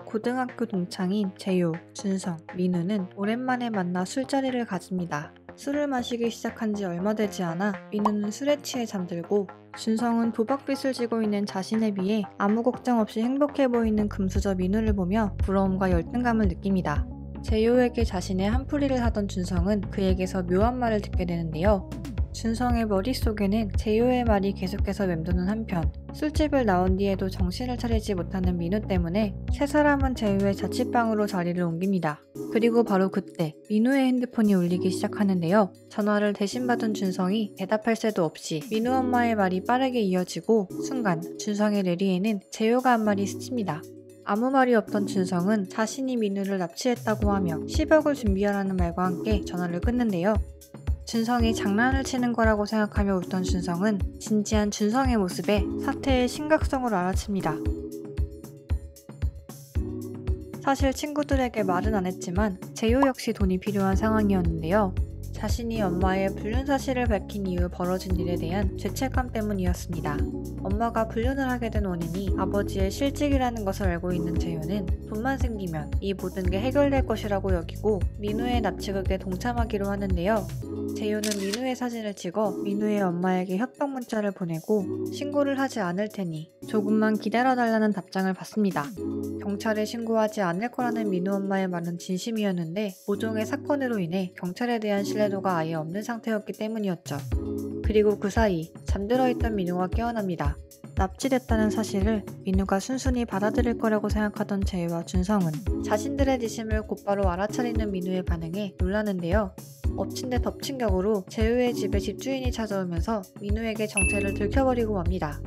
고등학교 동창인 재효, 준성, 민우는 오랜만에 만나 술자리를 가집니다. 술을 마시기 시작한 지 얼마 되지 않아 민우는 술에 취해 잠들고 준성은 도박빚을 지고 있는 자신에 비해 아무 걱정 없이 행복해 보이는 금수저 민우를 보며 부러움과 열등감을 느낍니다. 재효에게 자신의 한풀이를 하던 준성은 그에게서 묘한 말을 듣게 되는데요. 준성의 머릿속에는 재효의 말이 계속해서 맴도는 한편 술집을 나온 뒤에도 정신을 차리지 못하는 민우 때문에 세 사람은 재효의 자취방으로 자리를 옮깁니다. 그리고 바로 그때 민우의 핸드폰이 울리기 시작하는데요. 전화를 대신 받은 준성이 대답할 새도 없이 민우 엄마의 말이 빠르게 이어지고 순간 준성의 뇌리에는 재효가 한 말이 스칩니다. 아무 말이 없던 준성은 자신이 민우를 납치했다고 하며 10억을 준비하라는 말과 함께 전화를 끊는데요. 준성이 장난을 치는 거라고 생각하며 웃던 준성은 진지한 준성의 모습에 사태의 심각성을 알아챕니다. 사실 친구들에게 말은 안 했지만 재효 역시 돈이 필요한 상황이었는데요. 자신이 엄마의 불륜 사실을 밝힌 이후 벌어진 일에 대한 죄책감 때문이었습니다. 엄마가 불륜을 하게 된 원인이 아버지의 실직이라는 것을 알고 있는 재효는 돈만 생기면 이 모든 게 해결될 것이라고 여기고 민우의 납치극에 동참하기로 하는데요. 재효는 민우의 사진을 찍어 민우의 엄마에게 협박 문자를 보내고 신고를 하지 않을 테니 조금만 기다려달라는 답장을 받습니다. 경찰에 신고하지 않을 거라는 민우 엄마의 말은 진심이었는데 모종의 사건으로 인해 경찰에 대한 신뢰도가 아예 없는 상태였기 때문이었죠. 그리고 그 사이 잠들어 있던 민우가 깨어납니다. 납치됐다는 사실을 민우가 순순히 받아들일 거라고 생각하던 재효와 준성은 자신들의 지심을 곧바로 알아차리는 민우의 반응에 놀라는데요. 엎친 데 덮친 격으로 재효의 집에 집주인이 찾아오면서 민우에게 정체를 들켜버리고 맙니다.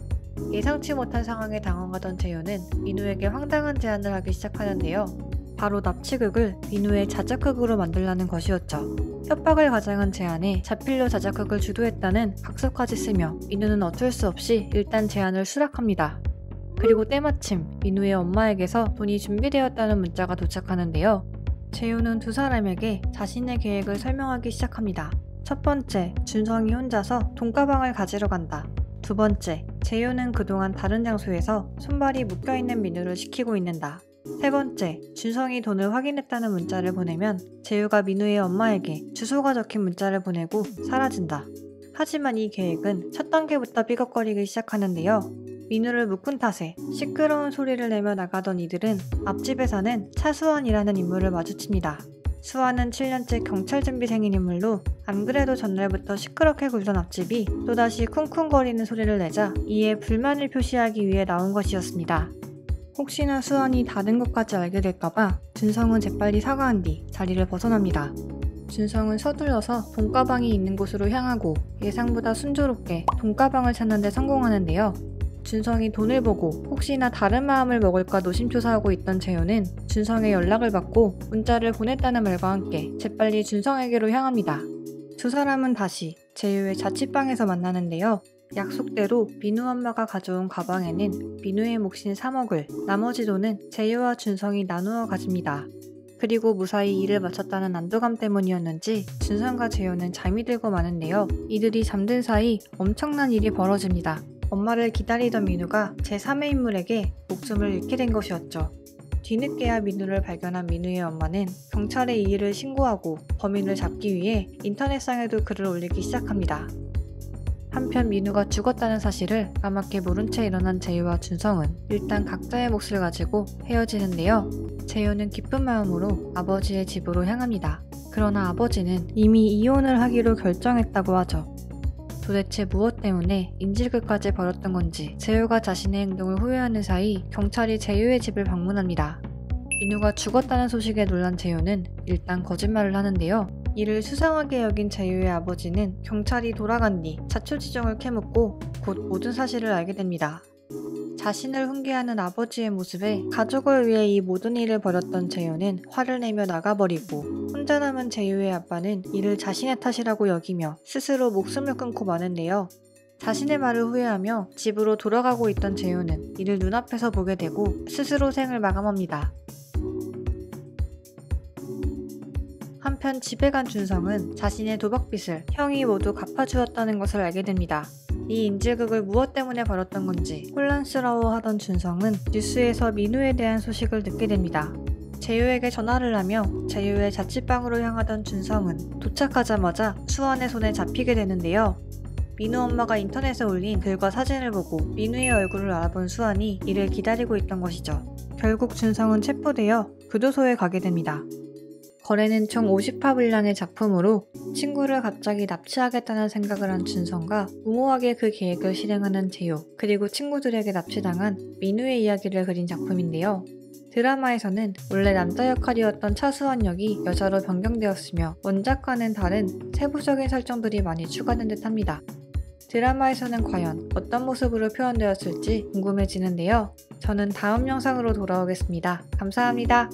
예상치 못한 상황에 당황하던 재효는 민우에게 황당한 제안을 하기 시작하는데요. 바로 납치극을 민우의 자작극으로 만들라는 것이었죠. 협박을 가장한 제안에 자필로 자작극을 주도했다는 각서까지 쓰며 민우는 어쩔 수 없이 일단 제안을 수락합니다. 그리고 때마침 민우의 엄마에게서 돈이 준비되었다는 문자가 도착하는데요. 재효는 두 사람에게 자신의 계획을 설명하기 시작합니다. 첫 번째, 준성이 혼자서 돈가방을 가지러 간다. 두 번째, 재효는 그동안 다른 장소에서 손발이 묶여있는 민우를 지키고 있는다. 세 번째, 준성이 돈을 확인했다는 문자를 보내면 재효가 민우의 엄마에게 주소가 적힌 문자를 보내고 사라진다. 하지만 이 계획은 첫 단계부터 삐걱거리기 시작하는데요. 민우를 묶은 탓에 시끄러운 소리를 내며 나가던 이들은 앞집에 사는 차수환이라는 인물을 마주칩니다. 수환은 7년째 경찰 준비생인 인물로 안 그래도 전날부터 시끄럽게 굴던 앞집이 또다시 쿵쿵거리는 소리를 내자 이에 불만을 표시하기 위해 나온 것이었습니다. 혹시나 수환이 다른 것까지 알게 될까봐 준성은 재빨리 사과한 뒤 자리를 벗어납니다. 준성은 서둘러서 돈가방이 있는 곳으로 향하고 예상보다 순조롭게 돈가방을 찾는 데 성공하는데요. 준성이 돈을 보고 혹시나 다른 마음을 먹을까 노심초사하고 있던 재효는 준성의 연락을 받고 문자를 보냈다는 말과 함께 재빨리 준성에게로 향합니다. 두 사람은 다시 재효의 자취방에서 만나는데요. 약속대로 민우 엄마가 가져온 가방에는 민우의 몫인 3억을 나머지 돈은 재효와 준성이 나누어 가집니다. 그리고 무사히 일을 마쳤다는 안도감 때문이었는지 준성과 재효는 잠이 들고 마는데요. 이들이 잠든 사이 엄청난 일이 벌어집니다. 엄마를 기다리던 민우가 제3의 인물에게 목숨을 잃게 된 것이었죠. 뒤늦게야 민우를 발견한 민우의 엄마는 경찰에 이 일을 신고하고 범인을 잡기 위해 인터넷상에도 글을 올리기 시작합니다. 한편 민우가 죽었다는 사실을 까맣게 모른 채 일어난 재효와 준성은 일단 각자의 몫을 가지고 헤어지는데요. 재효는 기쁜 마음으로 아버지의 집으로 향합니다. 그러나 아버지는 이미 이혼을 하기로 결정했다고 하죠. 도대체 무엇 때문에 인질극까지 벌였던 건지 재효가 자신의 행동을 후회하는 사이 경찰이 재효의 집을 방문합니다. 민우가 죽었다는 소식에 놀란 재효는 일단 거짓말을 하는데요. 이를 수상하게 여긴 재효의 아버지는 경찰이 돌아간 뒤 자초지종을 캐묻고 곧 모든 사실을 알게 됩니다. 자신을 훈계하는 아버지의 모습에 가족을 위해 이 모든 일을 벌였던 재효는 화를 내며 나가버리고 혼자 남은 재효의 아빠는 이를 자신의 탓이라고 여기며 스스로 목숨을 끊고 마는데요. 자신의 말을 후회하며 집으로 돌아가고 있던 재효는 이를 눈앞에서 보게 되고 스스로 생을 마감합니다. 한편 집에 간 준성은 자신의 도박빚을 형이 모두 갚아주었다는 것을 알게 됩니다. 이 인질극을 무엇 때문에 벌였던 건지 혼란스러워하던 준성은 뉴스에서 민우에 대한 소식을 듣게 됩니다. 재효에게 전화를 하며 재효의 자취방으로 향하던 준성은 도착하자마자 수원의 손에 잡히게 되는데요. 민우 엄마가 인터넷에 올린 글과 사진을 보고 민우의 얼굴을 알아본 수환이 이를 기다리고 있던 것이죠. 결국 준성은 체포되어 교도소에 가게 됩니다. 거래는 총 50화 분량의 작품으로 친구를 갑자기 납치하겠다는 생각을 한 준성과 무모하게 그 계획을 실행하는 재효, 그리고 친구들에게 납치당한 민우의 이야기를 그린 작품인데요. 드라마에서는 원래 남자 역할이었던 차수원 역이 여자로 변경되었으며 원작과는 다른 세부적인 설정들이 많이 추가된 듯 합니다. 드라마에서는 과연 어떤 모습으로 표현되었을지 궁금해지는데요. 저는 다음 영상으로 돌아오겠습니다. 감사합니다.